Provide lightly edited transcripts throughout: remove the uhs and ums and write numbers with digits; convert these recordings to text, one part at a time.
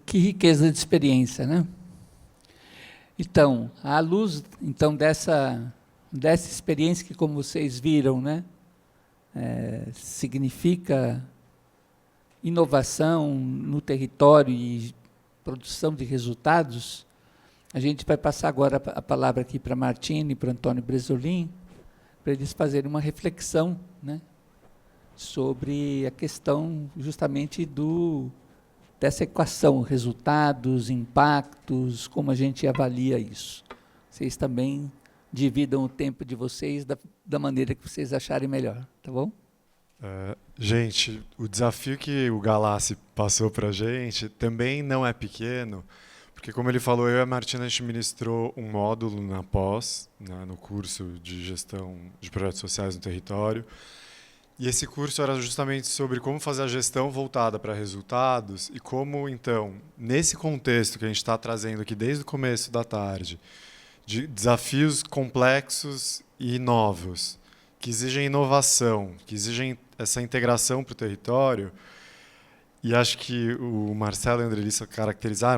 que riqueza de experiência, né? Então, à luz dessa experiência que, como vocês viram, né, significa inovação no território e produção de resultados, a gente vai passar agora a palavra aqui para a Martine e para o Antônio Bresolim, para eles fazerem uma reflexão, né, sobre a questão justamente dessa equação, resultados, impactos, como a gente avalia isso. Vocês também dividam o tempo de vocês da maneira que vocês acharem melhor, tá bom? Gente, o desafio que o Galassi passou para a gente também não é pequeno, porque, como ele falou, eu e a Martina, a gente ministrou um módulo na pós, né, no curso de gestão de projetos sociais no território, e esse curso era justamente sobre como fazer a gestão voltada para resultados e como, então, nesse contexto que a gente está trazendo aqui desde o começo da tarde, de desafios complexos e novos, que exigem inovação, que exigem essa integração para o território, e acho que o Marcelo e a Andrelissa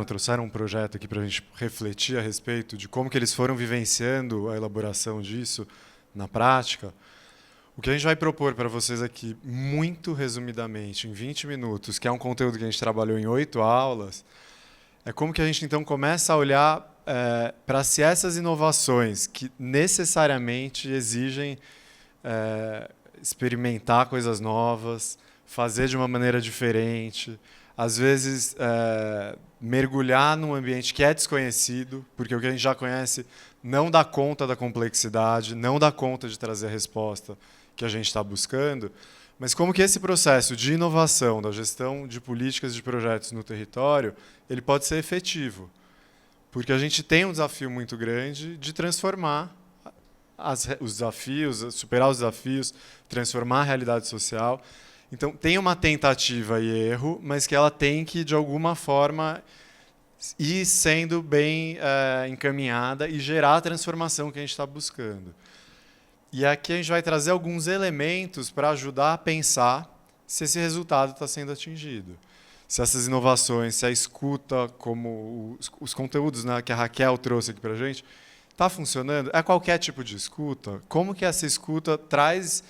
trouxeram um projeto aqui para a gente refletir a respeito de como que eles foram vivenciando a elaboração disso na prática. O que a gente vai propor para vocês aqui, muito resumidamente, em 20 minutos, que é um conteúdo que a gente trabalhou em 8 aulas, é como que a gente, então, começa a olhar para se essas inovações que necessariamente exigem experimentar coisas novas, fazer de uma maneira diferente, às vezes mergulhar num ambiente que é desconhecido, porque o que a gente já conhece não dá conta da complexidade, não dá conta de trazer a resposta que a gente está buscando, mas como que esse processo de inovação, da gestão de políticas de projetos no território, ele pode ser efetivo. Porque a gente tem um desafio muito grande de transformar os desafios, superar os desafios, transformar a realidade social. Então, tem uma tentativa e erro, mas que ela tem que, de alguma forma, ir sendo bem encaminhada e gerar a transformação que a gente está buscando. E aqui a gente vai trazer alguns elementos para ajudar a pensar se esse resultado está sendo atingido. Se essas inovações, se a escuta, como os conteúdos, né, que a Raquel trouxe aqui para a gente, está funcionando? É qualquer tipo de escuta? Como que essa escuta traz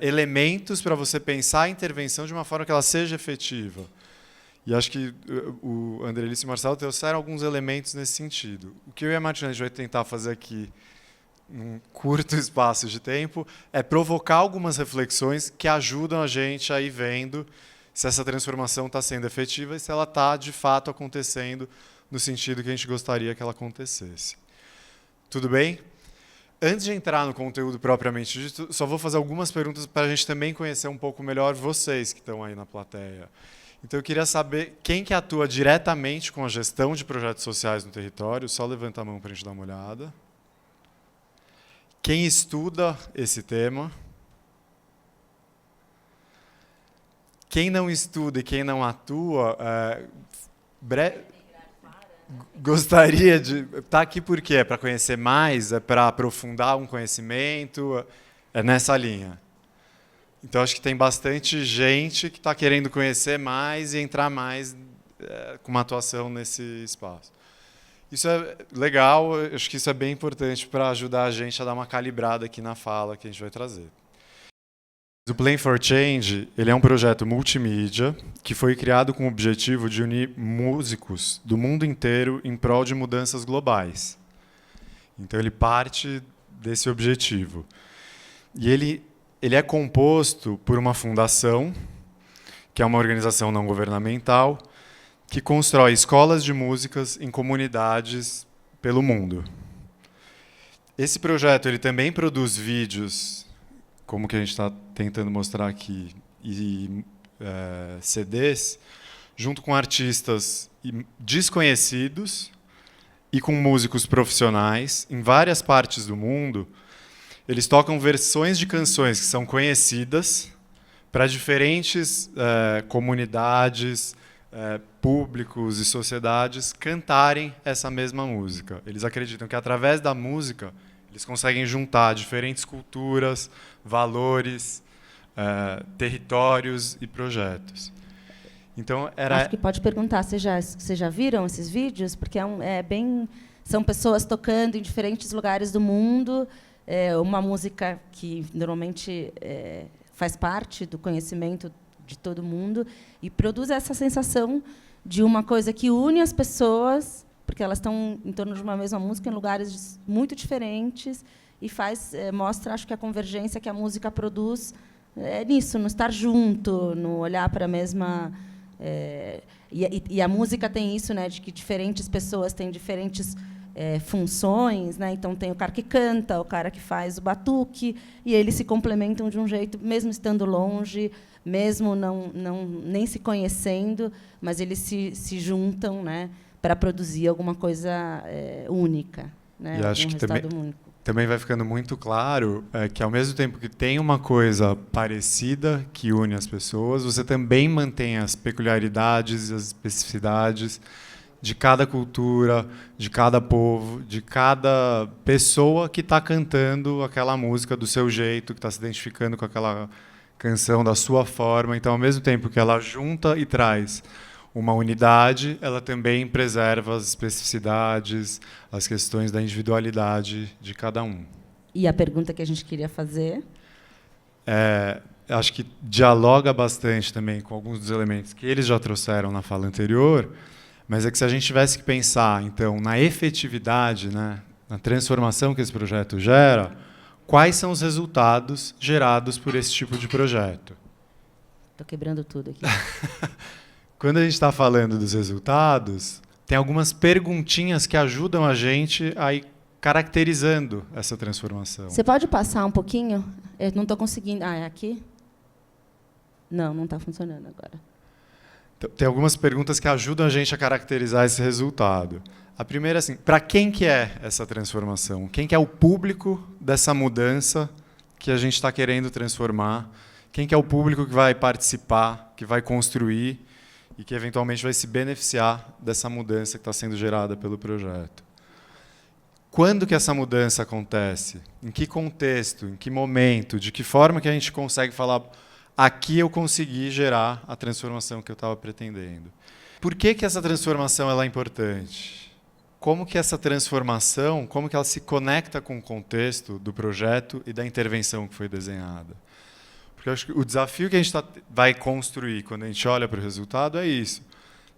elementos para você pensar a intervenção de uma forma que ela seja efetiva? E acho que o Andrelissa e o Marcelo trouxeram alguns elementos nesse sentido. O que eu e a Martina a gente vai tentar fazer aqui, num curto espaço de tempo, é provocar algumas reflexões que ajudam a gente a ir vendo se essa transformação está sendo efetiva e se ela está, de fato, acontecendo no sentido que a gente gostaria que ela acontecesse. Tudo bem? Antes de entrar no conteúdo propriamente dito, só vou fazer algumas perguntas para a gente também conhecer um pouco melhor vocês que estão aí na plateia. Então, eu queria saber quem que atua diretamente com a gestão de projetos sociais no território. Só levanta a mão para a gente dar uma olhada. Quem estuda esse tema? Quem não estuda e quem não atua, gostaria de estar aqui por quê? É para conhecer mais? É para aprofundar um conhecimento? É nessa linha. Então, acho que tem bastante gente que está querendo conhecer mais e entrar mais com uma atuação nesse espaço. Isso é legal, acho que isso é bem importante para ajudar a gente a dar uma calibrada aqui na fala que a gente vai trazer. O Plan for Change, ele é um projeto multimídia que foi criado com o objetivo de unir músicos do mundo inteiro em prol de mudanças globais. Então, ele parte desse objetivo. E ele é composto por uma fundação, que é uma organização não governamental, que constrói escolas de músicas em comunidades pelo mundo. Esse projeto ele também produz vídeos, como que a gente está tentando mostrar aqui, e CDs, junto com artistas desconhecidos e com músicos profissionais em várias partes do mundo. Eles tocam versões de canções que são conhecidas para diferentes comunidades, públicos e sociedades cantarem essa mesma música. Eles acreditam que, através da música, eles conseguem juntar diferentes culturas, valores, territórios e projetos. Então, era... Acho que pode perguntar, vocês já viram esses vídeos? Porque são pessoas tocando em diferentes lugares do mundo, uma música que normalmente faz parte do conhecimento de todo mundo, e produz essa sensação de uma coisa que une as pessoas, porque elas estão em torno de uma mesma música em lugares muito diferentes, e mostra, acho que a convergência que a música produz nisso, no estar junto, no olhar para a mesma... E a música tem isso, né, de que diferentes pessoas têm diferentes funções, né? Então tem o cara que canta, o cara que faz o batuque, e eles se complementam de um jeito, mesmo estando longe, mesmo nem se conhecendo, mas eles se juntam, né, para produzir alguma coisa única, né? E acho que resultado único. Também vai ficando muito claro que, ao mesmo tempo que tem uma coisa parecida que une as pessoas, você também mantém as peculiaridades e as especificidades de cada cultura, de cada povo, de cada pessoa que está cantando aquela música do seu jeito, que está se identificando com aquela canção da sua forma. Então, ao mesmo tempo que ela junta e traz uma unidade, ela também preserva as especificidades, as questões da individualidade de cada um. E a pergunta que a gente queria fazer? Acho que dialoga bastante também com alguns dos elementos que eles já trouxeram na fala anterior, mas é que se a gente tivesse que pensar, então, na efetividade, né, na transformação que esse projeto gera, quais são os resultados gerados por esse tipo de projeto? Estou quebrando tudo aqui. Quando a gente está falando dos resultados, tem algumas perguntinhas que ajudam a gente a ir caracterizando essa transformação. Você pode passar um pouquinho? Eu não estou conseguindo. É aqui? Não está funcionando agora. Então, tem algumas perguntas que ajudam a gente a caracterizar esse resultado. A primeira é assim, para quem que é essa transformação? Quem que é o público dessa mudança que a gente está querendo transformar? Quem que é o público que vai participar, que vai construir e que eventualmente vai se beneficiar dessa mudança que está sendo gerada pelo projeto? Quando que essa mudança acontece? Em que contexto? Em que momento? De que forma que a gente consegue falar, aqui eu consegui gerar a transformação que eu estava pretendendo? Por que que essa transformação ela é importante? Como que essa transformação, como que ela se conecta com o contexto do projeto e da intervenção que foi desenhada? Porque eu acho que o desafio que a gente vai construir quando a gente olha para o resultado é isso.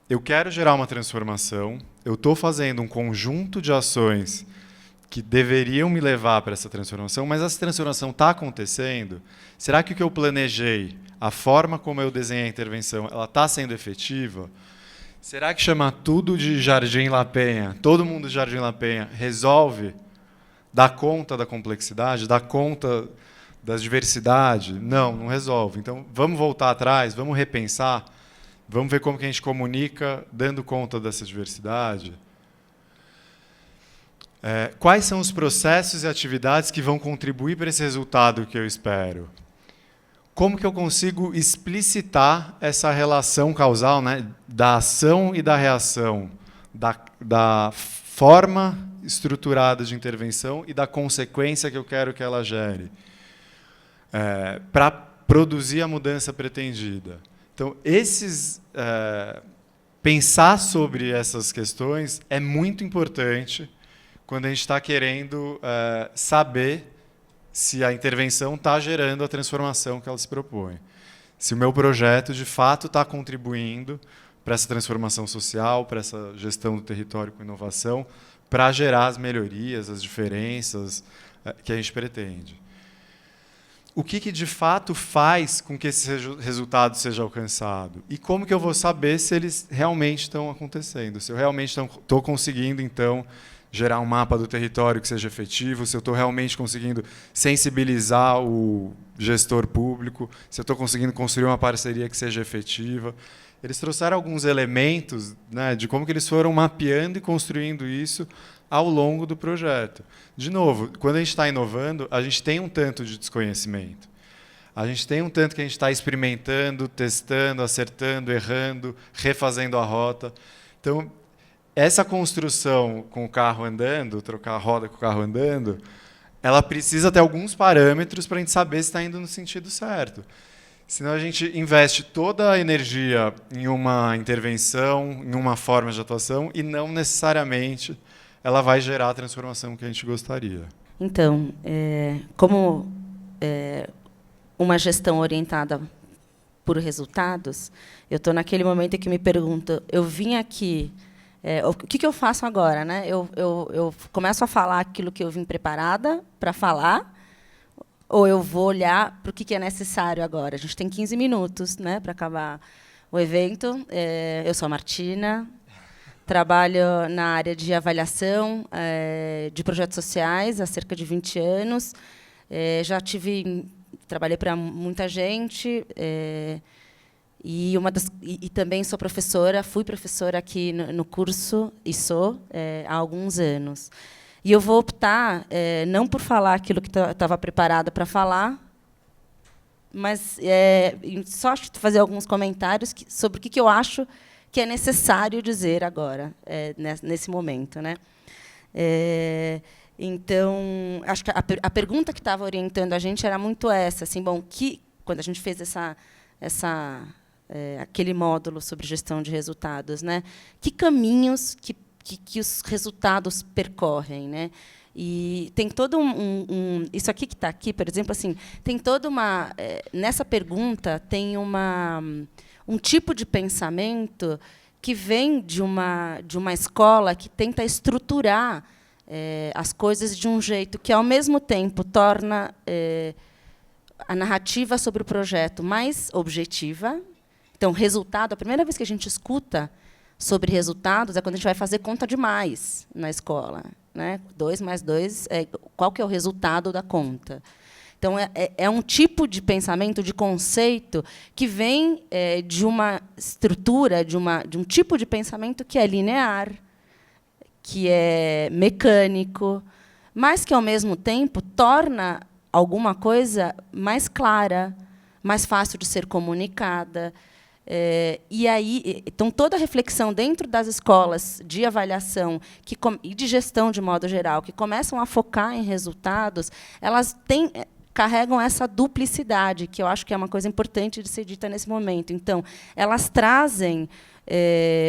Eu quero gerar uma transformação, eu estou fazendo um conjunto de ações que deveriam me levar para essa transformação, mas essa transformação está acontecendo? Será que o que eu planejei, a forma como eu desenhei a intervenção, ela está sendo efetiva? Será que chamar tudo de Jardim La Penha, todo mundo de Jardim La Penha, resolve dar conta da complexidade, dar conta das diversidades? Não resolve. Então, vamos voltar atrás, vamos repensar, vamos ver como que a gente comunica dando conta dessa diversidade. Quais são os processos e atividades que vão contribuir para esse resultado que eu espero? Como que eu consigo explicitar essa relação causal, né, da ação e da reação, da forma estruturada de intervenção e da consequência que eu quero que ela gere, para produzir a mudança pretendida? Então, pensar sobre essas questões é muito importante quando a gente está querendo saber se a intervenção está gerando a transformação que ela se propõe. Se o meu projeto, de fato, está contribuindo para essa transformação social, para essa gestão do território com inovação, para gerar as melhorias, as diferenças que a gente pretende. O que de fato faz com que esse resultado seja alcançado? E como que eu vou saber se eles realmente estão acontecendo? Se eu realmente estou conseguindo, então, gerar um mapa do território que seja efetivo, se eu estou realmente conseguindo sensibilizar o gestor público, se eu estou conseguindo construir uma parceria que seja efetiva. Eles trouxeram alguns elementos, né, de como que eles foram mapeando e construindo isso ao longo do projeto. De novo, quando a gente está inovando, a gente tem um tanto de desconhecimento. A gente tem um tanto que a gente está experimentando, testando, acertando, errando, refazendo a rota. Então, essa construção com o carro andando, trocar a roda com o carro andando, ela precisa ter alguns parâmetros para a gente saber se está indo no sentido certo. Senão a gente investe toda a energia em uma intervenção, em uma forma de atuação, e não necessariamente ela vai gerar a transformação que a gente gostaria. Então, como uma gestão orientada por resultados, eu estou naquele momento em que me pergunto, eu vim aqui, o que eu faço agora? Né? Eu começo a falar aquilo que eu vim preparada para falar, ou eu vou olhar para o que é necessário agora? A gente tem 15 minutos, né, para acabar o evento. Eu sou a Martina, trabalho na área de avaliação de projetos sociais há cerca de 20 anos. Trabalhei para muita gente, e também sou professora, fui professora aqui no curso, e sou há alguns anos. E eu vou optar, não por falar aquilo que estava preparada para falar, mas só fazer alguns comentários sobre o que eu acho que é necessário dizer agora, nesse momento. Né? Então, acho que a pergunta que estava orientando a gente era muito essa, assim, bom, quando a gente fez aquele módulo sobre gestão de resultados, né, que caminhos que os resultados percorrem, né? E tem todo isso aqui que está aqui, por exemplo, assim, tem toda uma nessa pergunta tem um tipo de pensamento que vem de uma escola que tenta estruturar as coisas de um jeito que, ao mesmo tempo, torna a narrativa sobre o projeto mais objetiva. Então, resultado, a primeira vez que a gente escuta sobre resultados é quando a gente vai fazer conta de mais na escola. Né? 2 mais 2, qual que é o resultado da conta? Então, é um tipo de pensamento, de conceito, que vem de uma estrutura, de um tipo de pensamento que é linear, que é mecânico, mas que, ao mesmo tempo, torna alguma coisa mais clara, mais fácil de ser comunicada. E aí, então, toda a reflexão dentro das escolas de avaliação e de gestão, de modo geral, que começam a focar em resultados, elas carregam essa duplicidade, que eu acho que é uma coisa importante de ser dita nesse momento. Então, elas trazem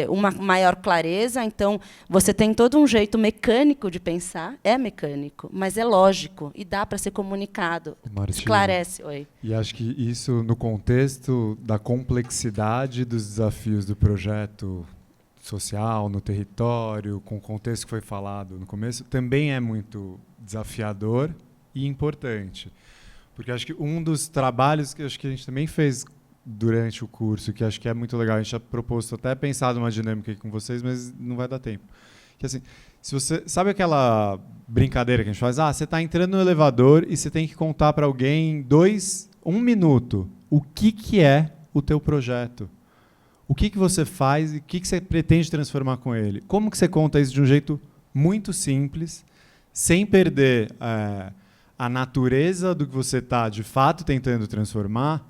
uma maior clareza. Então, você tem todo um jeito mecânico de pensar, é mecânico, mas é lógico e dá para ser comunicado. Martina, esclarece. Oi. E acho que isso, no contexto da complexidade dos desafios do projeto social, no território, com o contexto que foi falado no começo, também é muito desafiador e importante. Porque acho que um dos trabalhos que acho que a gente também fez durante o curso, que acho que é muito legal, a gente já proposto até pensado uma dinâmica aqui com vocês, mas não vai dar tempo. Que assim, se você sabe aquela brincadeira que a gente faz, você está entrando no elevador e você tem que contar para alguém em 1 minuto o que é o teu projeto, o que você faz e o que você pretende transformar com ele. Como que você conta isso de um jeito muito simples, sem perder a natureza do que você está de fato tentando transformar,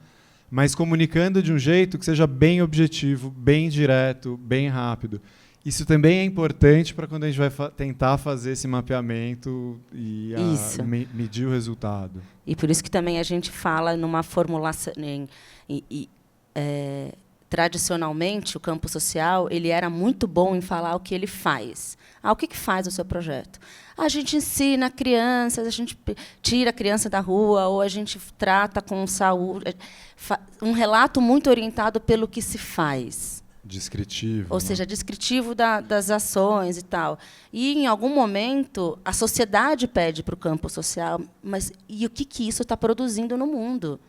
mas comunicando de um jeito que seja bem objetivo, bem direto, bem rápido. Isso também é importante para quando a gente vai tentar fazer esse mapeamento e medir o resultado. E por isso que também a gente fala numa formulação... tradicionalmente, o campo social ele era muito bom em falar o que ele faz. O que faz o seu projeto? A gente ensina crianças, a gente tira a criança da rua, ou a gente trata com saúde. Um relato muito orientado pelo que se faz. Descritivo. Ou seja, descritivo das ações e tal. E, em algum momento, a sociedade pede para o campo social, mas e o que isso está produzindo no mundo?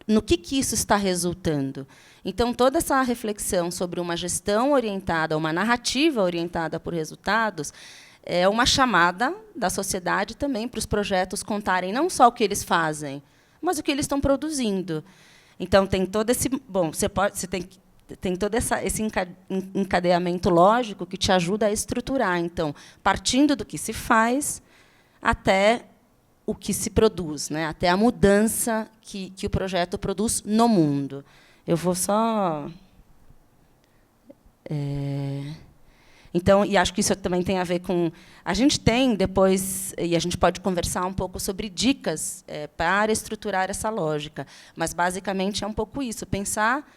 No que isso está resultando? Então, toda essa reflexão sobre uma gestão orientada, uma narrativa orientada por resultados, é uma chamada da sociedade também para os projetos contarem não só o que eles fazem, mas o que eles estão produzindo. Então, tem todo esse... Bom, você tem todo esse encadeamento lógico que te ajuda a estruturar. Então, partindo do que se faz até o que se produz, né? Até a mudança que o projeto produz no mundo. Eu vou só... Então, e acho que isso também tem a ver com... A gente tem depois, e a gente pode conversar um pouco sobre dicas para estruturar essa lógica, mas, basicamente, é um pouco isso, pensar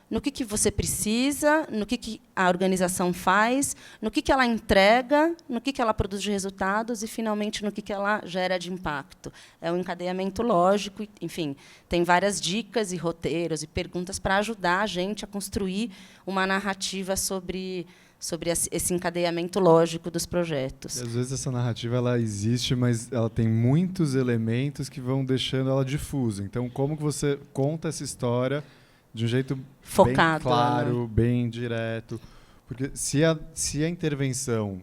no que você precisa, no que a organização faz, no que ela entrega, no que ela produz de resultados e, finalmente, no que ela gera de impacto. É um encadeamento lógico, enfim, tem várias dicas e roteiros e perguntas para ajudar a gente a construir uma narrativa sobre esse encadeamento lógico dos projetos. E, às vezes, essa narrativa ela existe, mas ela tem muitos elementos que vão deixando ela difusa. Então, como que você conta essa história de um jeito focado, bem claro, bem direto? Porque se a intervenção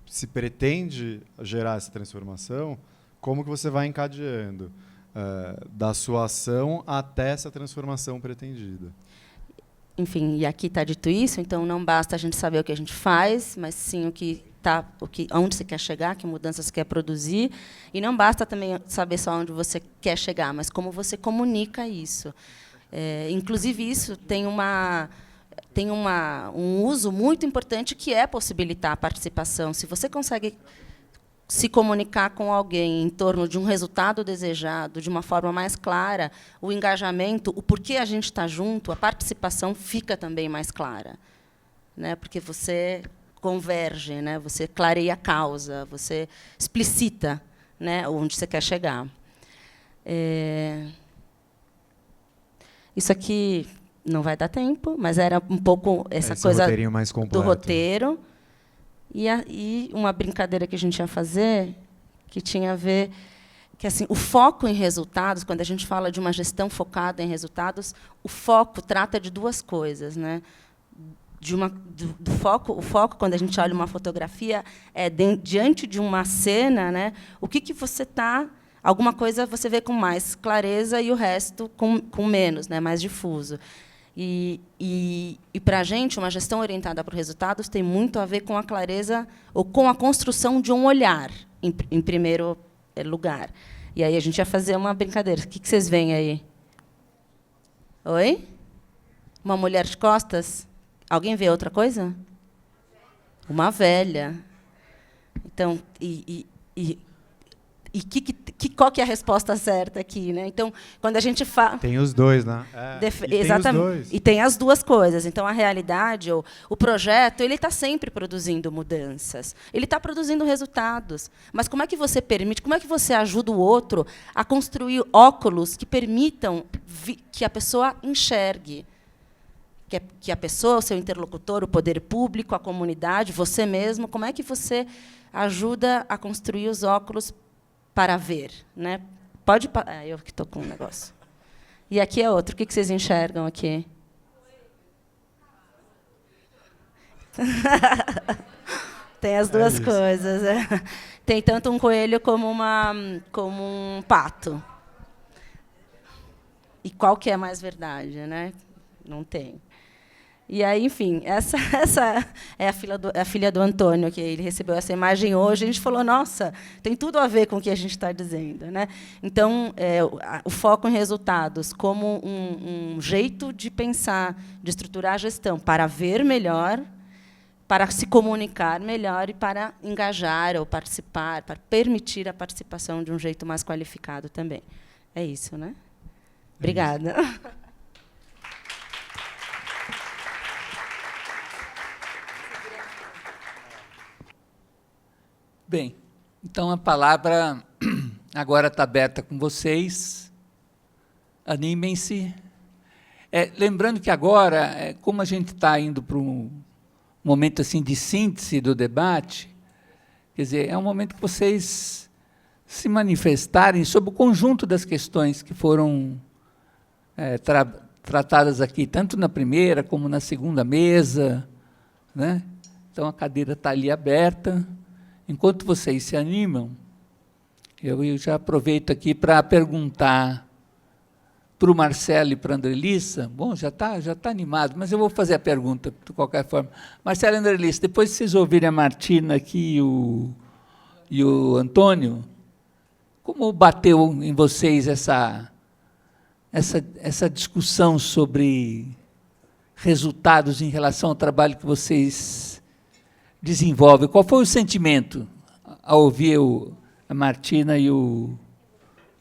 se pretende gerar essa transformação, como que você vai encadeando da sua ação até essa transformação pretendida? Enfim, e aqui está dito isso, então não basta a gente saber o que a gente faz, mas sim onde você quer chegar, que mudanças você quer produzir, e não basta também saber só onde você quer chegar, mas como você comunica isso. Inclusive, isso tem um uso muito importante, que é possibilitar a participação. Se você consegue se comunicar com alguém em torno de um resultado desejado de uma forma mais clara, o engajamento, o porquê a gente está junto, a participação fica também mais clara, né? Porque você converge, né? Você clareia a causa, você explicita, né, onde você quer chegar. Isso aqui não vai dar tempo, mas era um pouco essa coisa mais do roteiro. E uma brincadeira que a gente ia fazer, que tinha a ver que, assim, o foco em resultados, quando a gente fala de uma gestão focada em resultados, o foco trata de duas coisas, né? O foco, quando a gente olha uma fotografia, é diante de uma cena, né? O que você está... Alguma coisa você vê com mais clareza e o resto com menos, né, mais difuso. E para a gente, uma gestão orientada para os resultados tem muito a ver com a clareza ou com a construção de um olhar, em primeiro lugar. E aí a gente ia fazer uma brincadeira. O que vocês veem aí? Oi? Uma mulher de costas? Alguém vê outra coisa? Uma velha. Então, qual que é a resposta certa aqui, né? Então, quando a gente fala... Tem os dois, né? Exatamente. E tem as duas coisas. Então, a realidade, o projeto, ele está sempre produzindo mudanças. Ele está produzindo resultados. Mas como é que você permite, como é que você ajuda o outro a construir óculos que permitam que a pessoa enxergue? Que a pessoa, o seu interlocutor, o poder público, a comunidade, você mesmo, como é que você ajuda a construir os óculos para ver, né? Pode... eu que estou com um negócio. E aqui é outro. O que vocês enxergam aqui? Tem as duas coisas. Tem tanto um coelho como um pato. E qual que é mais verdade, né? Não tem. E aí, enfim, essa é a filha do Antônio, que ele recebeu essa imagem hoje. A gente falou, nossa, tem tudo a ver com o que a gente está dizendo, né? Então, o foco em resultados como um jeito de pensar, de estruturar a gestão para ver melhor, para se comunicar melhor e para engajar ou participar, para permitir a participação de um jeito mais qualificado também. É isso, né? Obrigada. Bem, então a palavra agora está aberta com vocês. Animem-se. Lembrando que agora, como a gente está indo para um momento assim de síntese do debate, quer dizer, é um momento que vocês se manifestarem sobre o conjunto das questões que foram tratadas aqui, tanto na primeira como na segunda mesa, né? Então a cadeira está ali aberta. Enquanto vocês se animam, eu já aproveito aqui para perguntar para o Marcelo e para a Andrelissa. Bom, já tá animado, mas eu vou fazer a pergunta de qualquer forma. Marcelo e Andrelissa, depois que vocês ouvirem a Martina aqui e o Antônio, como bateu em vocês essa discussão sobre resultados em relação ao trabalho que vocês desenvolve? Qual foi o sentimento ao ouvir a Martina e o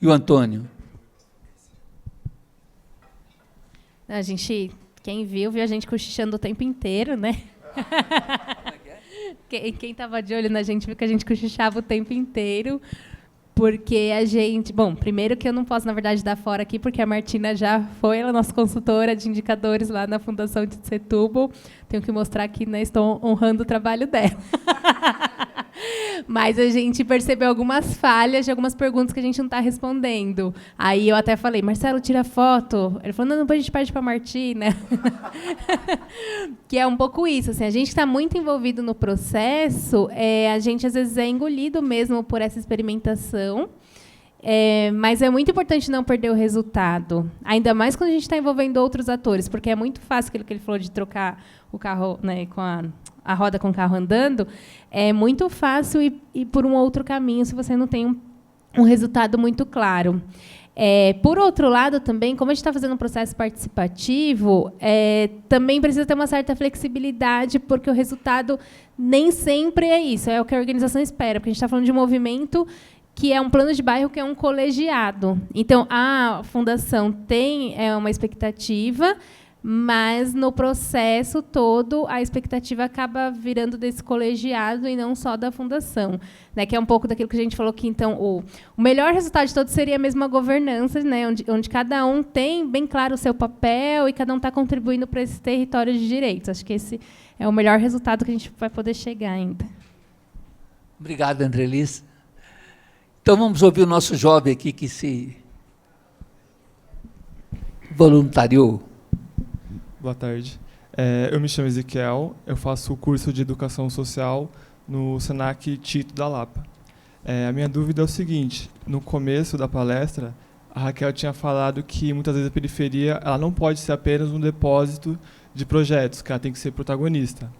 Antônio? A gente, quem viu a gente cochichando o tempo inteiro, né? Quem estava de olho na gente viu que a gente cochichava o tempo inteiro, porque a gente... Bom, primeiro que eu não posso, na verdade, dar fora aqui, porque a Martina já foi, ela é nossa consultora de indicadores lá na Fundação de Setúbal. Tenho que mostrar que, né, estou honrando o trabalho dela. Mas a gente percebeu algumas falhas de algumas perguntas que a gente não está respondendo. Aí eu até falei, Marcelo, tira foto. Ele falou, não, depois a gente pede para a Martina. Que é um pouco isso. Assim, a gente está muito envolvido no processo, a gente, às vezes, é engolido mesmo por essa experimentação. Mas é muito importante não perder o resultado. Ainda mais quando a gente está envolvendo outros atores, porque é muito fácil aquilo que ele falou de trocar o carro, né, com a roda com o carro andando. É muito fácil ir por um outro caminho se você não tem um resultado muito claro. Por outro lado, também, como a gente está fazendo um processo participativo, também precisa ter uma certa flexibilidade, porque o resultado nem sempre é isso, é o que a organização espera, porque a gente está falando de um movimento que é um plano de bairro, que é um colegiado. Então, a fundação tem uma expectativa, mas, no processo todo, a expectativa acaba virando desse colegiado e não só da fundação, né? Que é um pouco daquilo que a gente falou que, então, o melhor resultado de todos seria mesmo a governança, né? Onde cada um tem bem claro o seu papel e cada um está contribuindo para esse território de direitos. Acho que esse é o melhor resultado que a gente vai poder chegar ainda. Obrigado, Andrelis. Então, vamos ouvir o nosso jovem aqui que se voluntariou. Boa tarde. Eu me chamo Ezequiel, eu faço o curso de Educação Social no Senac Tito da Lapa. A minha dúvida é o seguinte, no começo da palestra, a Raquel tinha falado que muitas vezes a periferia ela não pode ser apenas um depósito de projetos, que ela tem que ser protagonista.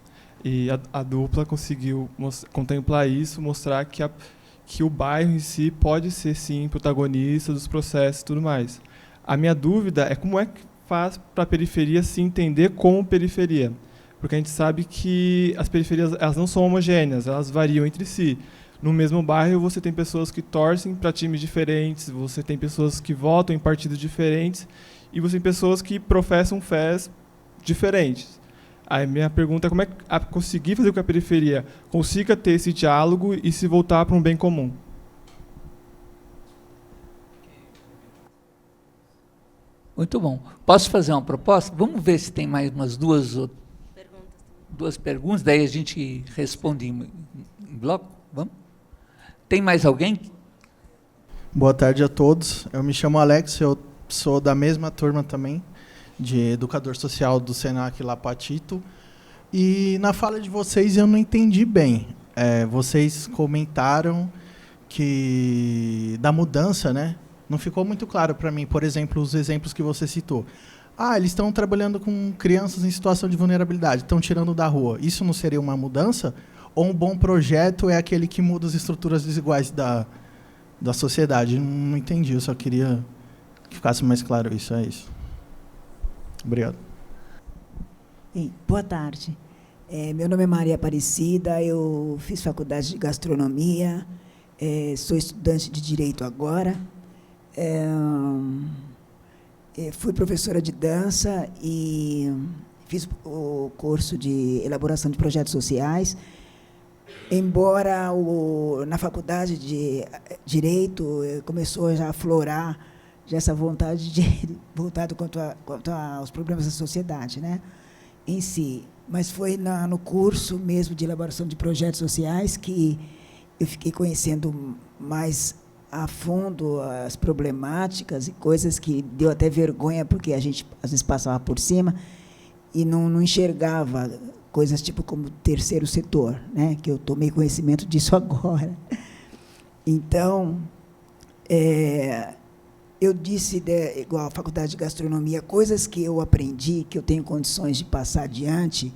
E a dupla conseguiu contemplar isso, mostrar que o bairro em si pode ser, sim, protagonista dos processos e tudo mais. A minha dúvida é como é que faz para a periferia se entender como periferia. Porque a gente sabe que as periferias elas não são homogêneas, elas variam entre si. No mesmo bairro, você tem pessoas que torcem para times diferentes, você tem pessoas que votam em partidos diferentes, e você tem pessoas que professam fés diferentes. A minha pergunta é como é que conseguir fazer com que a periferia consiga ter esse diálogo e se voltar para um bem comum. Muito bom. Posso fazer uma proposta? Vamos ver se tem mais umas duas perguntas, daí a gente responde em bloco. Vamos? Tem mais alguém? Boa tarde a todos. Eu me chamo Alex, eu sou da mesma turma também, de educador social do Senac Lapa Tito. E na fala de vocês eu não entendi bem. Vocês comentaram que da mudança, né? Não ficou muito claro para mim, por exemplo, os exemplos que você citou. Eles estão trabalhando com crianças em situação de vulnerabilidade, estão tirando da rua. Isso não seria uma mudança? Ou um bom projeto é aquele que muda as estruturas desiguais da sociedade? Não entendi, eu só queria que ficasse mais claro isso. É isso. Obrigado. Boa tarde. Meu nome é Maria Aparecida, eu fiz faculdade de gastronomia, sou estudante de Direito agora. Fui professora de dança e fiz o curso de elaboração de projetos sociais, embora na faculdade de Direito começou já a aflorar já essa vontade voltado quanto aos problemas da sociedade, né, em si. Mas foi no curso mesmo de elaboração de projetos sociais que eu fiquei conhecendo mais a fundo as problemáticas e coisas que deu até vergonha, porque a gente, às vezes, passava por cima e não enxergava coisas tipo como terceiro setor, né, que eu tomei conhecimento disso agora. Então, eu disse, igual a faculdade de gastronomia, coisas que eu aprendi, que eu tenho condições de passar adiante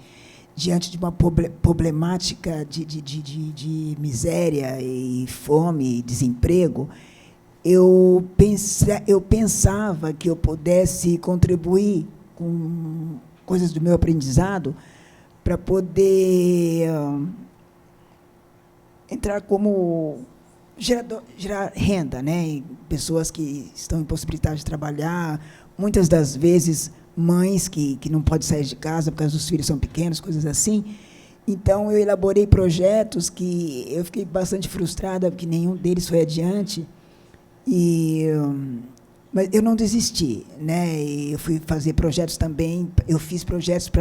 de uma problemática de miséria e fome e desemprego, eu pensava que eu pudesse contribuir com coisas do meu aprendizado para poder entrar como gerar renda, né? E pessoas que estão impossibilitadas de trabalhar, muitas das vezes mães que não podem sair de casa porque os filhos são pequenos, coisas assim. Então, eu elaborei projetos que eu fiquei bastante frustrada, porque nenhum deles foi adiante, mas eu não desisti, né? E eu fui fazer projetos também, eu fiz projetos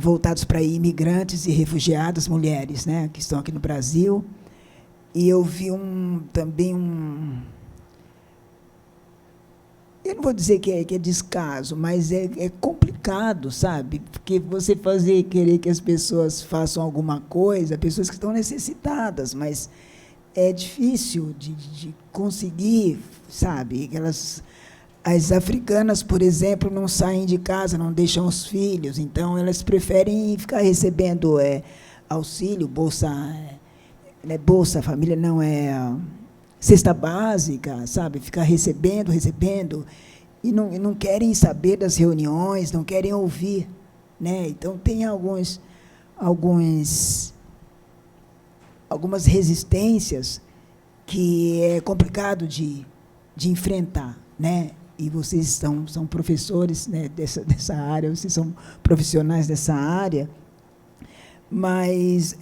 voltados para imigrantes e refugiadas, mulheres, né, que estão aqui no Brasil. E eu vi também eu não vou dizer que é descaso, mas é complicado, sabe? Porque você querer que as pessoas façam alguma coisa, pessoas que estão necessitadas, mas é difícil de conseguir, sabe? As africanas, por exemplo, não saem de casa, não deixam os filhos, então elas preferem ficar recebendo auxílio, bolsa família não é cesta básica, sabe? Ficar recebendo, e não querem saber das reuniões, não querem ouvir, né? Então, tem algumas resistências que é complicado de enfrentar, né? E vocês são professores, né, dessa área, vocês são profissionais dessa área, mas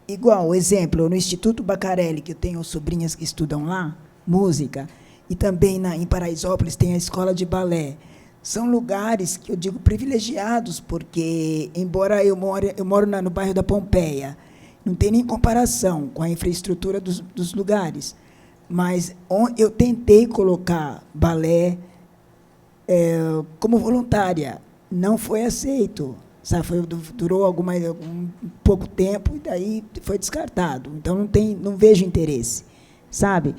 igual, exemplo, no Instituto Bacarelli, que eu tenho sobrinhas que estudam lá, música, e também em Paraisópolis tem a escola de balé. São lugares que eu digo privilegiados, porque, embora eu moro no bairro da Pompeia, não tem nem comparação com a infraestrutura dos lugares, mas eu tentei colocar balé como voluntária, não foi aceito. Sabe, durou pouco tempo e daí foi descartado. Então, não vejo interesse, sabe?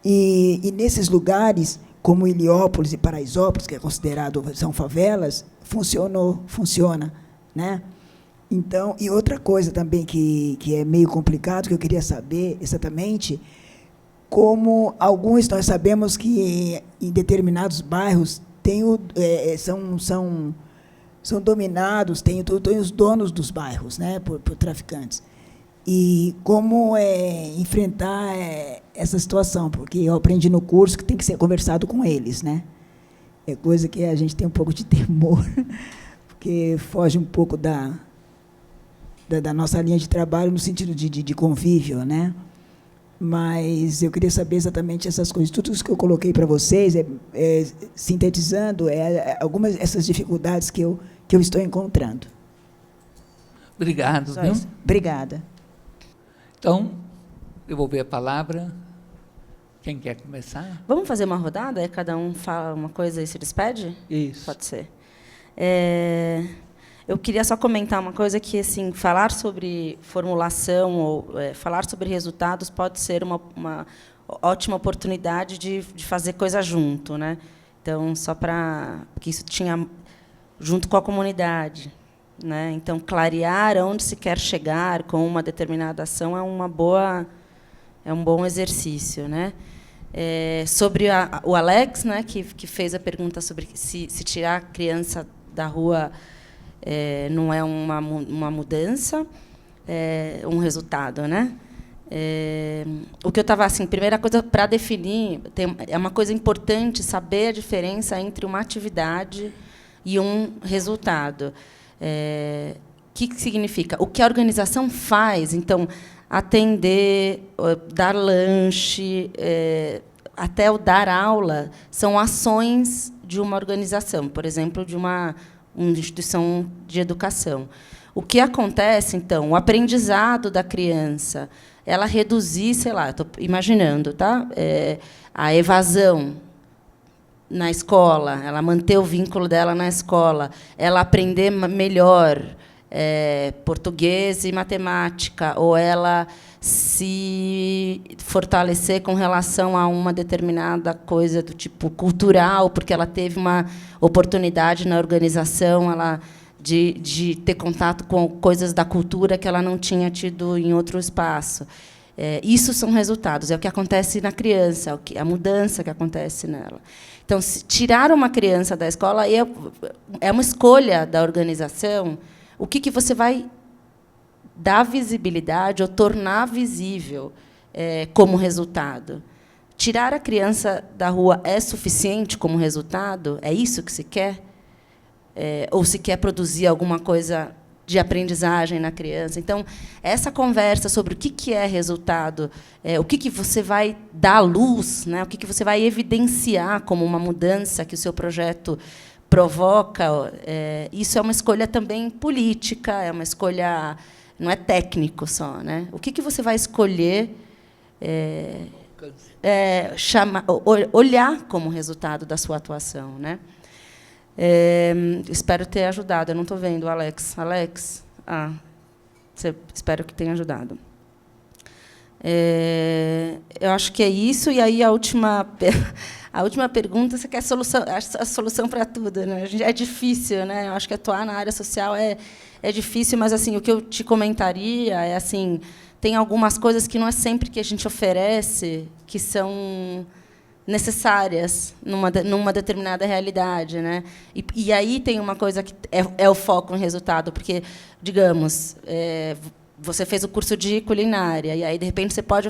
E nesses lugares, como Heliópolis e Paraisópolis, que é considerado, são favelas, funciona, né? Então, e outra coisa também que é meio complicado, que eu queria saber exatamente, como nós sabemos que em determinados bairros são dominados, tem os donos dos bairros, né, por traficantes. E como enfrentar essa situação, porque eu aprendi no curso que tem que ser conversado com eles, né? É coisa que a gente tem um pouco de temor, porque foge um pouco da nossa linha de trabalho no sentido de convívio, né? Mas eu queria saber exatamente essas coisas. Tudo isso que eu coloquei para vocês, sintetizando, algumas dessas dificuldades que eu estou encontrando. Obrigado. Viu? Obrigada. Então, eu vou ver a palavra. Quem quer começar? Vamos fazer uma rodada? Cada um fala uma coisa e se despede? Isso. Pode ser. Eu queria só comentar uma coisa que, assim, falar sobre formulação ou falar sobre resultados pode ser uma ótima oportunidade de fazer coisa junto, né? Então, só porque isso tinha junto com a comunidade, né? Então, clarear onde se quer chegar com uma determinada ação é um bom exercício, né? Sobre o Alex, né, que fez a pergunta sobre se tirar a criança da rua não é uma mudança, um resultado, né? O que eu estava assim, primeira coisa para definir, é uma coisa importante saber a diferença entre uma atividade e um resultado. Que significa? O que a organização faz, então, atender, dar lanche, até o dar aula, são ações de uma organização, por exemplo, de uma instituição de educação. O que acontece, então, o aprendizado da criança, ela reduzir, sei lá, estou imaginando, tá? A evasão na escola, ela manter o vínculo dela na escola, ela aprender melhor português e matemática, ou ela se fortalecer com relação a uma determinada coisa do tipo cultural, porque ela teve uma oportunidade na organização de ter contato com coisas da cultura que ela não tinha tido em outro espaço. Isso são resultados, é o que acontece na criança, a mudança que acontece nela. Então, se tirar uma criança da escola é uma escolha da organização. O que você vai dar visibilidade ou tornar visível como resultado. Tirar a criança da rua é suficiente como resultado? É isso que se quer? Ou se quer produzir alguma coisa de aprendizagem na criança? Então, essa conversa sobre o que é resultado, o que você vai dar à luz, né, o que você vai evidenciar como uma mudança que o seu projeto provoca, isso é uma escolha também política, é uma escolha, não é técnico só, né? O que você vai escolher olhar como resultado da sua atuação, né? Espero ter ajudado. Eu não estou vendo o Alex. Alex? Espero que tenha ajudado. Eu acho que é isso. E aí a última pergunta, você quer a solução para tudo, né? É difícil, né? Eu acho que atuar na área social é difícil, mas assim, o que eu te comentaria é assim, tem algumas coisas que não é sempre que a gente oferece que são necessárias numa determinada realidade, né? E aí tem uma coisa que é o foco no resultado, porque, digamos, você fez o curso de culinária, e aí, de repente, você pode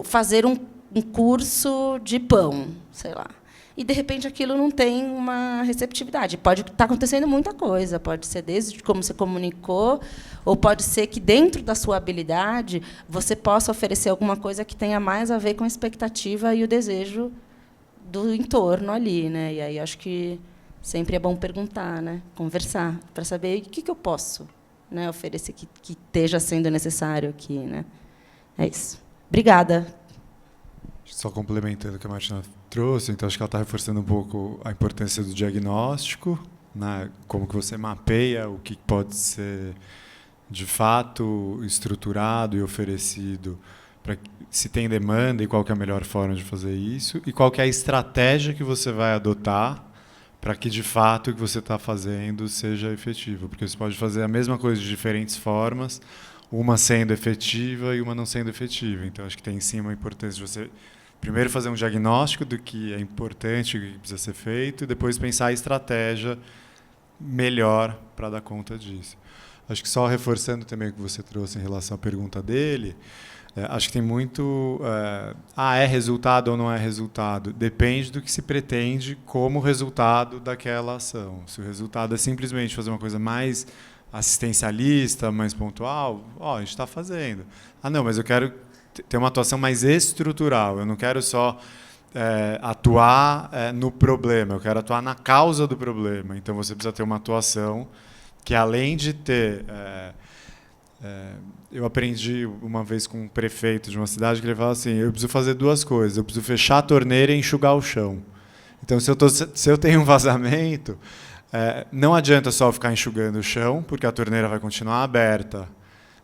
fazer um curso de pão, sei lá. E, de repente, aquilo não tem uma receptividade. Pode estar acontecendo muita coisa, pode ser desde como você comunicou, ou pode ser que, dentro da sua habilidade, você possa oferecer alguma coisa que tenha mais a ver com a expectativa e o desejo do entorno ali, né? E aí acho que sempre é bom perguntar, né? Conversar, para saber o que eu posso, né, oferecer que esteja sendo necessário aqui, né? É isso. Obrigada. Só complementando o que a Martina trouxe, então acho que ela está reforçando um pouco a importância do diagnóstico, né? Como que você mapeia o que pode ser de fato estruturado e oferecido, para se tem demanda e qual que é a melhor forma de fazer isso, e qual que é a estratégia que você vai adotar para que de fato o que você está fazendo seja efetivo, porque você pode fazer a mesma coisa de diferentes formas, uma sendo efetiva e uma não sendo efetiva. Então acho que tem sim uma importância de você primeiro fazer um diagnóstico do que é importante, o que precisa ser feito, e depois pensar a estratégia melhor para dar conta disso. Acho que só reforçando também o que você trouxe em relação à pergunta dele, acho que tem muito... é resultado ou não é resultado? Depende do que se pretende como resultado daquela ação. Se o resultado é simplesmente fazer uma coisa mais assistencialista, mais pontual, a gente está fazendo. Não, mas eu quero ter uma atuação mais estrutural. Eu não quero só atuar no problema, eu quero atuar na causa do problema. Então, você precisa ter uma atuação que, além de ter... eu aprendi uma vez com um prefeito de uma cidade que ele falava assim, eu preciso fazer duas coisas, eu preciso fechar a torneira e enxugar o chão. Então, se eu tenho um vazamento, não adianta só ficar enxugando o chão, porque a torneira vai continuar aberta.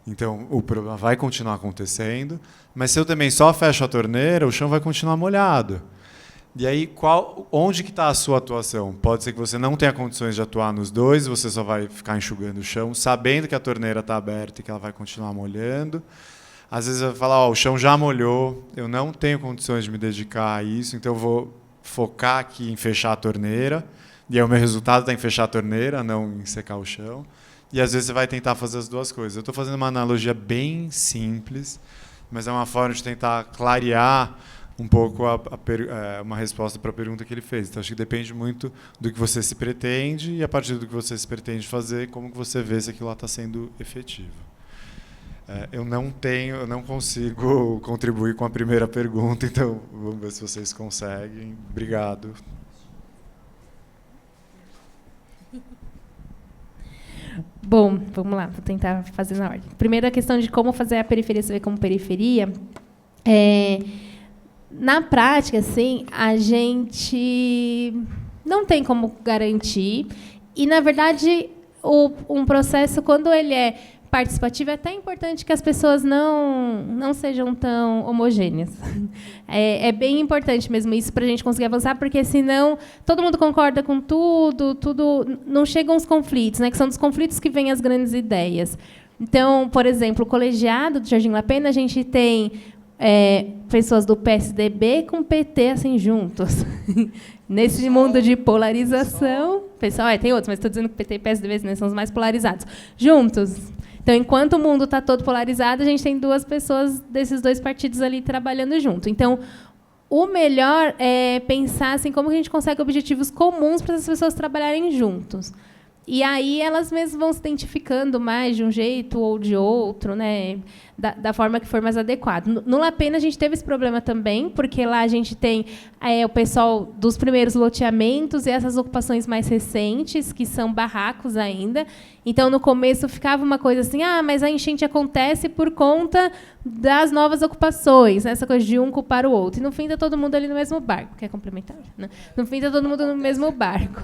Então, o problema vai continuar acontecendo, mas se eu também só fecho a torneira, o chão vai continuar molhado. E aí, onde que está a sua atuação? Pode ser que você não tenha condições de atuar nos dois, você só vai ficar enxugando o chão, sabendo que a torneira está aberta e que ela vai continuar molhando. Às vezes, eu vou falar, o chão já molhou, eu não tenho condições de me dedicar a isso, então eu vou focar aqui em fechar a torneira, e aí o meu resultado está em fechar a torneira, não em secar o chão. E, às vezes, você vai tentar fazer as duas coisas. Eu estou fazendo uma analogia bem simples, mas é uma forma de tentar clarear um pouco uma resposta para a pergunta que ele fez. Então, acho que depende muito do que você se pretende e, a partir do que você se pretende fazer, como que você vê se aquilo lá está sendo efetivo. Eu não consigo contribuir com a primeira pergunta, então vamos ver se vocês conseguem. Obrigado. Bom, vamos lá, vou tentar fazer na ordem. Primeiro, a questão de como fazer a periferia se ver como periferia. Na prática, assim, a gente não tem como garantir. E, na verdade, um processo, quando ele é participativo, é até importante que as pessoas não sejam tão homogêneas. É bem importante mesmo isso para a gente conseguir avançar, porque senão todo mundo concorda com tudo, não chegam os conflitos, né, que são dos conflitos que vêm as grandes ideias. Então, por exemplo, o colegiado do Jardim La Pena, a gente tem pessoas do PSDB com PT assim, juntos. Nesse mundo de polarização... Pessoal, tem outros, mas estou dizendo que PT e PSDB, né, são os mais polarizados. Juntos. Então, enquanto o mundo está todo polarizado, a gente tem 2 pessoas desses 2 partidos ali trabalhando junto. Então, o melhor é pensar assim, como que a gente consegue objetivos comuns para essas pessoas trabalharem juntos. E aí elas mesmas vão se identificando mais de um jeito ou de outro, né, da forma que for mais adequado. No La Pena, a gente teve esse problema também, porque lá a gente tem o pessoal dos primeiros loteamentos e essas ocupações mais recentes, que são barracos ainda. Então, no começo, ficava uma coisa assim, mas a enchente acontece por conta das novas ocupações, né, essa coisa de um culpar o outro. E, no fim, está todo mundo ali no mesmo barco. Quer complementar? Né? No fim, está todo mundo no mesmo barco.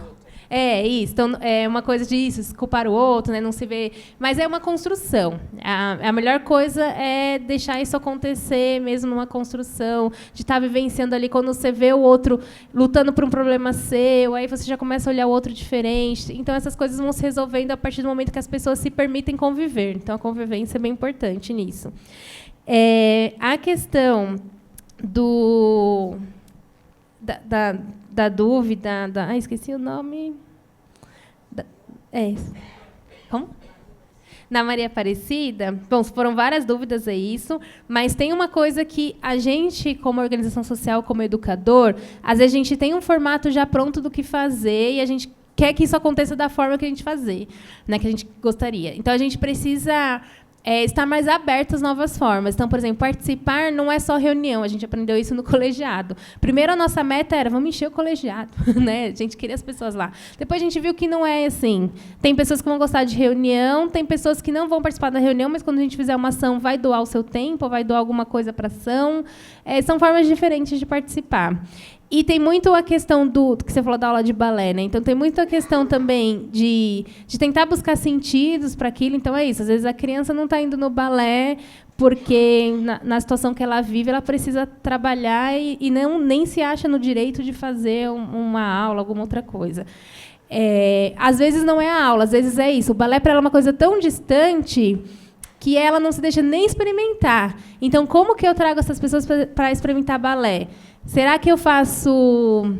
Isso. Então, é uma coisa de isso, culpar o outro, né, não se vê. Mas é uma construção. A melhor coisa é deixar isso acontecer mesmo numa construção, de estar vivenciando ali quando você vê o outro lutando por um problema seu, aí você já começa a olhar o outro diferente. Então, essas coisas vão se resolvendo a partir do momento que as pessoas se permitem conviver. Então, a convivência é bem importante nisso. A questão da dúvida, esqueci o nome. Como? Na Maria Aparecida, bom, foram várias dúvidas isso, mas tem uma coisa que a gente, como organização social, como educador, às vezes a gente tem um formato já pronto do que fazer e a gente quer que isso aconteça da forma que a gente fazer, né, que a gente gostaria. Então, a gente precisa estar mais aberto às novas formas. Então, por exemplo, participar não é só reunião. A gente aprendeu isso no colegiado. Primeiro, a nossa meta era, vamos encher o colegiado. Né? A gente queria as pessoas lá. Depois, a gente viu que não é assim. Tem pessoas que vão gostar de reunião, tem pessoas que não vão participar da reunião, mas, quando a gente fizer uma ação, vai doar o seu tempo, vai doar alguma coisa para a ação. São formas diferentes de participar. E tem muito a questão do que você falou da aula de balé, né? Então, tem muito a questão também de tentar buscar sentidos para aquilo. Então, é isso. Às vezes, a criança não está indo no balé porque, na situação que ela vive, ela precisa trabalhar e nem se acha no direito de fazer uma aula, alguma outra coisa. Às vezes, não é a aula. Às vezes, é isso. O balé, para ela, é uma coisa tão distante que ela não se deixa nem experimentar. Então, como que eu trago essas pessoas para experimentar balé? Será que eu faço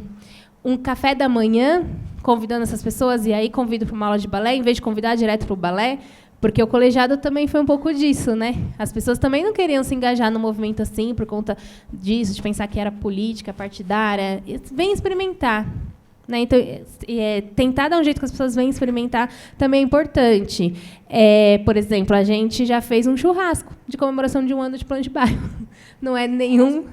um café da manhã, convidando essas pessoas, e aí convido para uma aula de balé, em vez de convidar direto para o balé? Porque o colegiado também foi um pouco disso, né? As pessoas também não queriam se engajar no movimento assim, por conta disso, de pensar que era política, partidária. Vem experimentar. Né? Então, tentar dar um jeito que as pessoas venham experimentar também é importante. Por exemplo, a gente já fez um churrasco de comemoração de 1 ano de plano de bairro. Não é nenhum...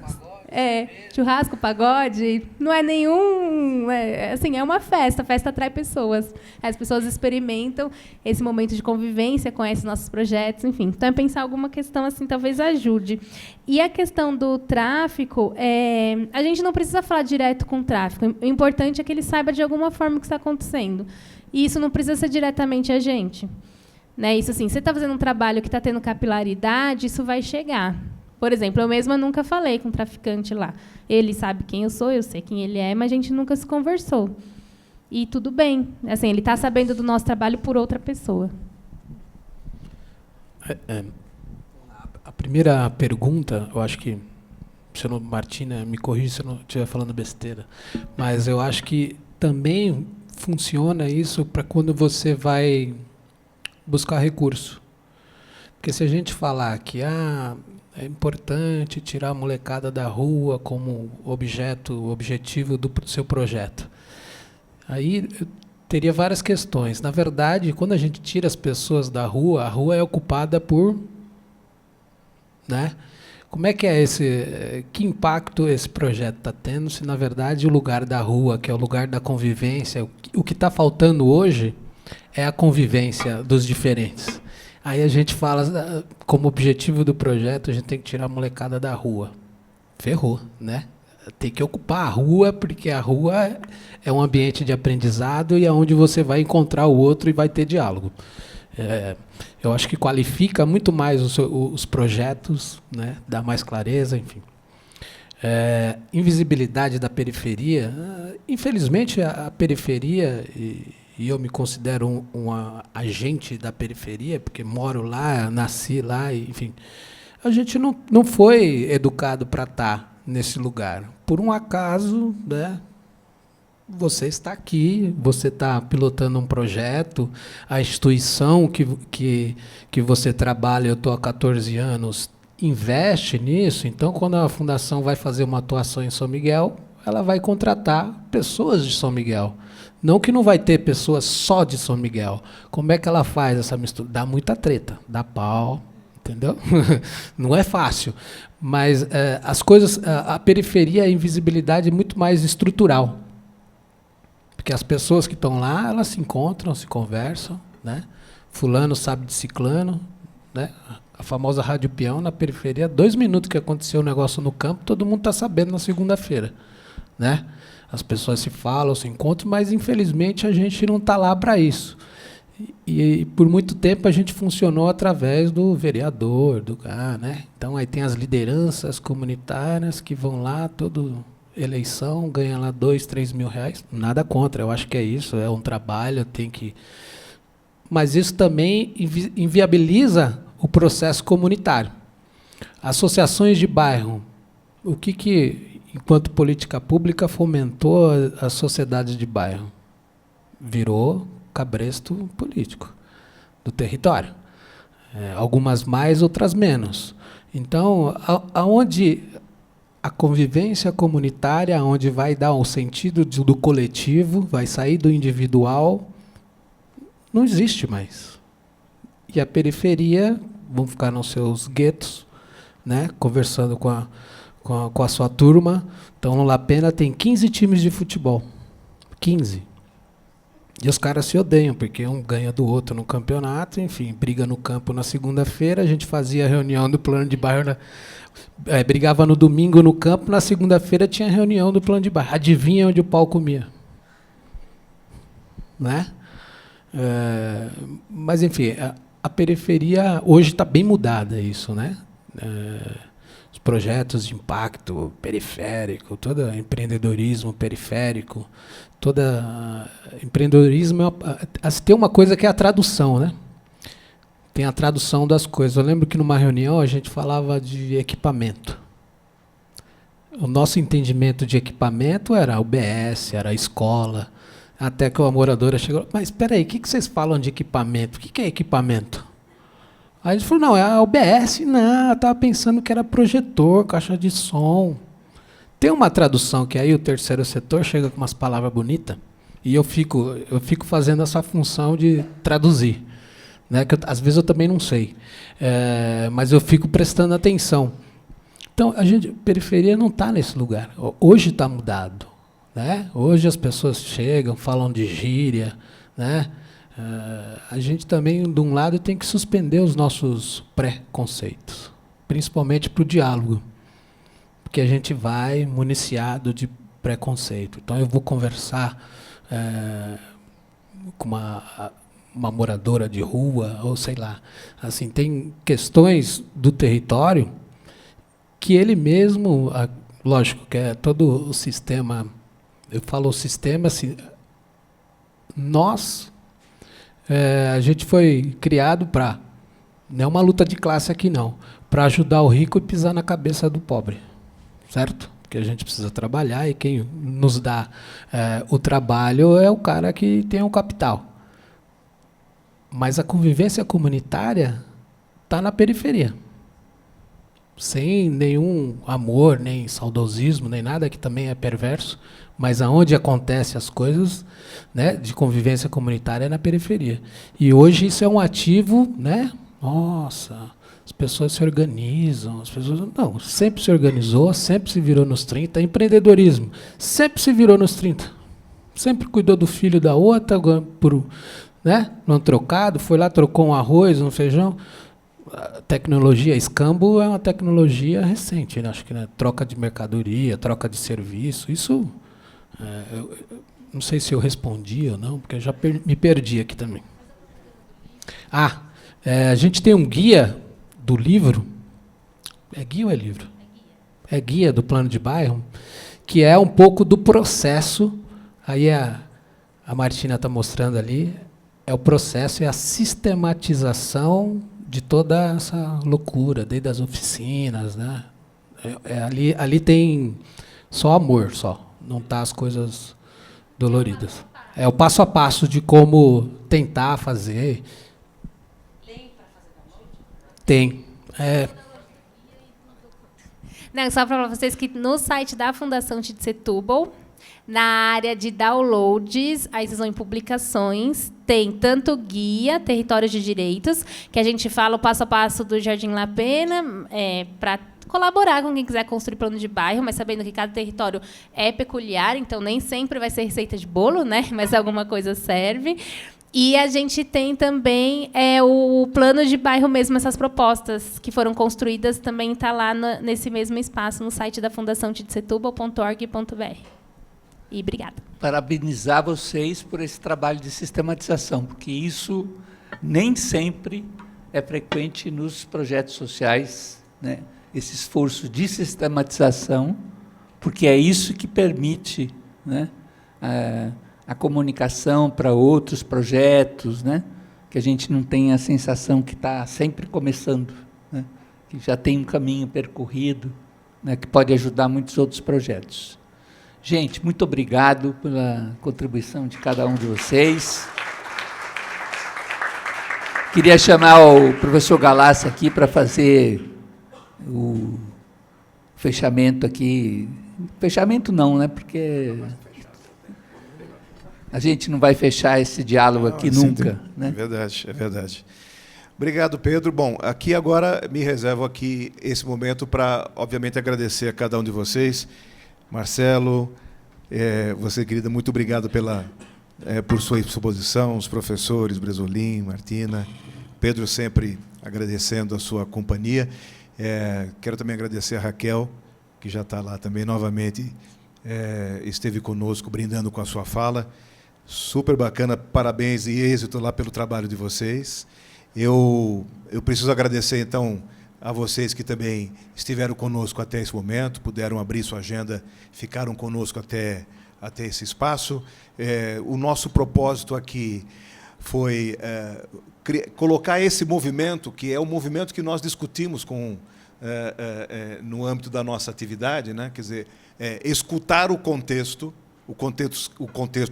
churrasco, pagode, não é nenhum... é uma festa, a festa atrai pessoas. As pessoas experimentam esse momento de convivência, conhecem nossos projetos, enfim. Então, pensar alguma questão assim talvez ajude. E a questão do tráfico, a gente não precisa falar direto com o tráfico. O importante é que ele saiba de alguma forma o que está acontecendo. E isso não precisa ser diretamente a gente. Né? Isso assim, você está fazendo um trabalho que está tendo capilaridade, isso vai chegar. Por exemplo, eu mesma nunca falei com um traficante lá. Ele sabe quem eu sou, eu sei quem ele é, mas a gente nunca se conversou. E tudo bem. Assim, ele está sabendo do nosso trabalho por outra pessoa. A primeira pergunta, eu acho que, Martina, me corrija se eu não estiver falando besteira, mas eu acho que também funciona isso para quando você vai buscar recurso. Porque se a gente falar que é importante tirar a molecada da rua como objetivo do seu projeto, aí eu teria várias questões. Na verdade, quando a gente tira as pessoas da rua, a rua é ocupada por... Né? Como é que que impacto esse projeto está tendo, se, na verdade, o lugar da rua, que é o lugar da convivência, o que está faltando hoje é a convivência dos diferentes. Aí a gente fala, como objetivo do projeto, a gente tem que tirar a molecada da rua. Ferrou, né? Tem que ocupar a rua, porque a rua é um ambiente de aprendizado e é onde você vai encontrar o outro e vai ter diálogo. Eu acho que qualifica muito mais os projetos, né? Dá mais clareza, enfim. Invisibilidade da periferia. Infelizmente, a periferia... E eu me considero um agente da periferia, porque moro lá, nasci lá, enfim. A gente não foi educado para estar nesse lugar. Por um acaso, né, você está aqui, você está pilotando um projeto, a instituição que você trabalha, eu estou há 14 anos, investe nisso. Então, quando a fundação vai fazer uma atuação em São Miguel, ela vai contratar pessoas de São Miguel. Não que não vai ter pessoas só de São Miguel. Como é que ela faz essa mistura? Dá muita treta, dá pau, entendeu? Não é fácil. Mas as coisas, a periferia, a invisibilidade é muito mais estrutural. Porque as pessoas que estão lá, elas se encontram, se conversam, né? Fulano sabe de ciclano, né? A famosa rádio peão na periferia, 2 minutos que aconteceu um negócio no campo, todo mundo está sabendo na segunda-feira, né? As pessoas se falam, se encontram, mas infelizmente a gente não está lá para isso. E por muito tempo a gente funcionou através do vereador, né? Então aí tem as lideranças comunitárias que vão lá, toda eleição, ganham lá 2, 3 mil reais. Nada contra, eu acho que é isso, é um trabalho, tem que... Mas isso também inviabiliza o processo comunitário. Associações de bairro, o que enquanto política pública fomentou as sociedades de bairro? Virou cabresto político do território. Algumas mais, outras menos. Então, aonde a convivência comunitária, aonde vai dar o sentido do coletivo, vai sair do individual, não existe mais. E a periferia vão ficar nos seus guetos, né, conversando com a sua turma. Então, no La Pena tem 15 times de futebol. 15. E os caras se odeiam, porque um ganha do outro no campeonato, enfim, briga no campo na segunda-feira, a gente fazia reunião do plano de bairro, brigava no domingo no campo, na segunda-feira tinha reunião do plano de bairro. Adivinha onde o pau comia? Né? Mas, enfim, a periferia hoje está bem mudada isso, né? Os projetos de impacto periférico, todo empreendedorismo periférico, empreendedorismo tem uma coisa que é a tradução, né? Tem a tradução das coisas. Eu lembro que numa reunião a gente falava de equipamento. O nosso entendimento de equipamento era a UBS, era a escola, até que a moradora chegou, mas espera aí, o que vocês falam de equipamento? O que é equipamento? Aí a gente falou, não, é a UBS. Não, eu estava pensando que era projetor, caixa de som. Tem uma tradução que aí o terceiro setor chega com umas palavras bonitas e eu fico fazendo essa função de traduzir, né? Que às vezes eu também não sei, mas eu fico prestando atenção. Então, a periferia não está nesse lugar. Hoje está mudado, né? Hoje as pessoas chegam, falam de gíria, né? A gente também, de um lado, tem que suspender os nossos preconceitos, principalmente para o diálogo, porque a gente vai municiado de preconceito. Então, eu vou conversar com uma moradora de rua, ou sei lá. Assim, tem questões do território que ele mesmo, lógico, que é todo o sistema, eu falo o sistema, assim, a gente foi criado para, não é uma luta de classe aqui não, para ajudar o rico e pisar na cabeça do pobre, certo? Porque a gente precisa trabalhar e quem nos dá o trabalho é o cara que tem o capital. Mas a convivência comunitária está na periferia. Sem nenhum amor, nem saudosismo, nem nada, que também é perverso, mas aonde acontecem as coisas, né, de convivência comunitária é na periferia. E hoje isso é um ativo, né? Nossa, as pessoas se organizam, não, sempre se organizou, sempre se virou nos 30, empreendedorismo, sempre se virou nos 30. Sempre cuidou do filho da outra, né, no trocado, foi lá, trocou um arroz, um feijão. A tecnologia, escambo é uma tecnologia recente, né? Acho que, né, troca de mercadoria, troca de serviço, isso, eu não sei se eu respondi ou não, porque eu já me perdi aqui também. A gente tem um guia do livro, é guia ou é livro? É guia do plano de bairro, que é um pouco do processo, aí a Martina está mostrando ali, é o processo, é a sistematização de toda essa loucura, desde as oficinas, né? Ali tem só amor, só. Não tá as coisas doloridas. É o passo a passo de como tentar fazer. Tem. Não, só para vocês que no site da Fundação Tite Setúbal, na área de downloads, aí vocês vão em publicações, tem tanto guia, territórios de direitos, que a gente fala o passo a passo do Jardim La Pena, para colaborar com quem quiser construir plano de bairro, mas sabendo que cada território é peculiar, então nem sempre vai ser receita de bolo, né? Mas alguma coisa serve. E a gente tem também o plano de bairro mesmo, essas propostas que foram construídas, também está lá nesse mesmo espaço, no site da Fundação titesetúbal.org.br. E obrigada. Parabenizar vocês por esse trabalho de sistematização, porque isso nem sempre é frequente nos projetos sociais, né? Esse esforço de sistematização, porque é isso que permite, né, a comunicação para outros projetos, né, que a gente não tenha a sensação que está sempre começando, né, que já tem um caminho percorrido, né, que pode ajudar muitos outros projetos. Gente, muito obrigado pela contribuição de cada um de vocês. Queria chamar o professor Galassi aqui para fazer o fechamento aqui. Fechamento não, né? Porque a gente não vai fechar esse diálogo aqui nunca. Né? É verdade, é verdade. Obrigado, Pedro. Bom, aqui agora me reservo aqui esse momento para, obviamente, agradecer a cada um de vocês. Marcelo, você, querida, muito obrigado por sua exposição, os professores, Bresolim, Martina, Pedro sempre agradecendo a sua companhia. Quero também agradecer a Raquel, que já está lá também novamente, esteve conosco, brindando com a sua fala. Super bacana, parabéns e êxito lá pelo trabalho de vocês. Eu preciso agradecer, então, a vocês que também estiveram conosco até esse momento, puderam abrir sua agenda, ficaram conosco até esse espaço. O nosso propósito aqui foi colocar esse movimento, que é o movimento que nós discutimos no âmbito da nossa atividade, né? Quer dizer, escutar o contexto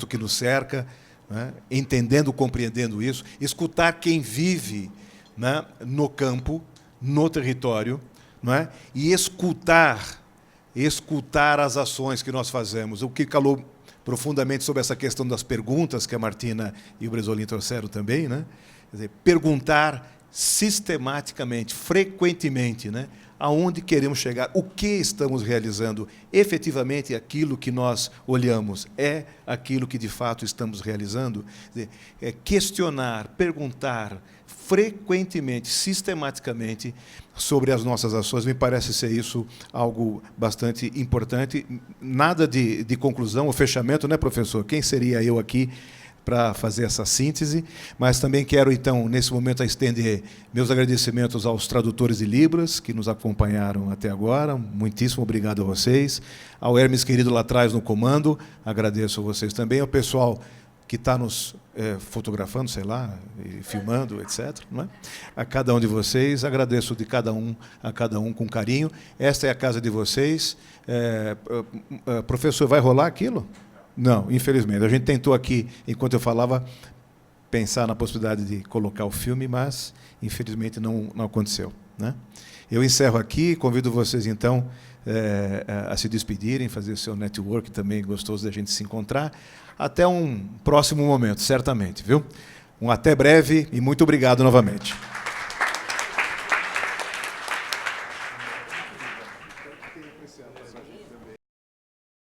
que nos cerca, né? Entendendo, compreendendo isso, escutar quem vive, né, no campo, no território, não é? E escutar as ações que nós fazemos. O que calou profundamente sobre essa questão das perguntas que a Martina e o Bresolim trouxeram também, né? Quer dizer, perguntar sistematicamente, frequentemente, né? Aonde queremos chegar, o que estamos realizando, efetivamente aquilo que nós olhamos é aquilo que de fato estamos realizando. Quer dizer, questionar, perguntar frequentemente, sistematicamente sobre as nossas ações, me parece ser isso algo bastante importante. Nada de conclusão ou fechamento, né, professor? Quem seria eu aqui para fazer essa síntese? Mas também quero, então, nesse momento, estender meus agradecimentos aos tradutores de Libras que nos acompanharam até agora. Muitíssimo obrigado a vocês. Ao Hermes, querido, lá atrás no comando, agradeço a vocês também. Ao pessoal que está nos fotografando, sei lá, e filmando, etc. Não é? A cada um de vocês, agradeço a cada um com carinho. Esta é a casa de vocês. Professor, vai rolar aquilo? Não, infelizmente. A gente tentou aqui, enquanto eu falava, pensar na possibilidade de colocar o filme, mas, infelizmente, não aconteceu. Né? Eu encerro aqui, convido vocês, então, a se despedirem, fazer o seu network também gostoso da gente se encontrar. Até um próximo momento, certamente, viu? Um até breve e muito obrigado novamente.